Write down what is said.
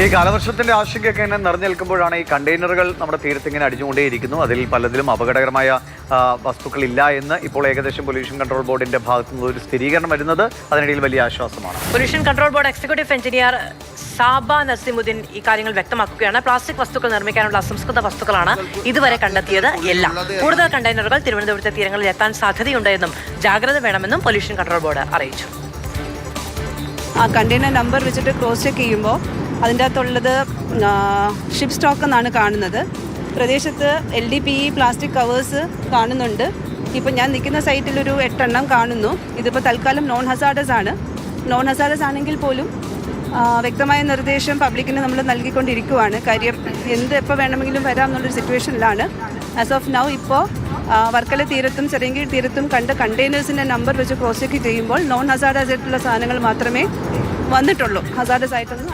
ഈ കാലവർഷത്തിന്റെ ആശങ്കയൊക്കെ ഇങ്ങനെ നിറഞ്ഞു നിൽക്കുമ്പോഴാണ് ഈ കണ്ടെയ്നറുകൾ നമ്മുടെ തീരത്ത് ഇങ്ങനെ അടിഞ്ഞുകൊണ്ടേയിരിക്കുന്നു. അതിൽ പലതിലും അപകടകരമായ വസ്തുക്കളില്ല എന്ന് ഇപ്പോൾ ഏകദേശം പൊല്യൂഷൻ കൺട്രോൾ ബോർഡിന്റെ ഭാഗത്തു നിന്ന് ഒരു സ്ഥിരീകരണം വരുന്നത് അതിനിടയിൽ വലിയ ആശ്വാസമാണ്. Pollution control board executive engineer Saba Naseemuddin ഇക്കാര്യങ്ങൾ വ്യക്തമാക്കുകയാണ്. പ്ലാസ്റ്റിക് വസ്തുക്കൾ നിർമ്മിക്കാനുള്ള അസംസ്കൃത വസ്തുക്കളാണ് ഇതുവരെ കണ്ടെത്തിയത് എല്ലാം. കൂടുതൽ കണ്ടെയ്നറുകൾ തിരുവനന്തപുരത്തെ തീരങ്ങളിൽ എത്താൻ സാധ്യതയുണ്ടെന്നും ജാഗ്രത വേണമെന്നും പൊല്യൂഷൻ കൺട്രോൾ ബോർഡ് അറിയിച്ചു. ആ കണ്ടെയ്നർ നമ്പർ വെച്ചിട്ട് ക്രോസ് ചെക്ക് ചെയ്യുമ്പോൾ അതിൻ്റെ അകത്തുള്ളത് ഷിപ്പ് സ്റ്റോക്ക് എന്നാണ് കാണുന്നത്. പ്രദേശത്ത് LDPE പ്ലാസ്റ്റിക് കവേഴ്സ് കാണുന്നുണ്ട്. ഇപ്പോൾ ഞാൻ നിൽക്കുന്ന സൈറ്റിലൊരു 8 എണ്ണം കാണുന്നു. ഇതിപ്പോൾ തൽക്കാലം നോൺ ഹസാർഡസ് ആണ്. നോൺ ഹസാർഡസ് ആണെങ്കിൽ പോലും വ്യക്തമായ നിർദ്ദേശം പബ്ലിക്കിന് നമ്മൾ നൽകിക്കൊണ്ടിരിക്കുകയാണ്. കാര്യം എപ്പോൾ വേണമെങ്കിലും വരാം എന്നുള്ളൊരു സിറ്റുവേഷനിലാണ്. ആസ് ഓഫ് നൗ ഇപ്പോൾ വർക്കല തീരത്തും ചെറിയങ്കീഴ് തീരത്തും കണ്ട കണ്ടെയ്നേഴ്സിൻ്റെ നമ്പർ വെച്ച് ക്രോസ് ചെക്ക് ചെയ്യുമ്പോൾ നോൺ ഹസാർഡസ് ആയിട്ടുള്ള സാധനങ്ങൾ മാത്രമേ വന്നിട്ടുള്ളൂ. ഹസാർഡസ് ആയിട്ടൊന്നും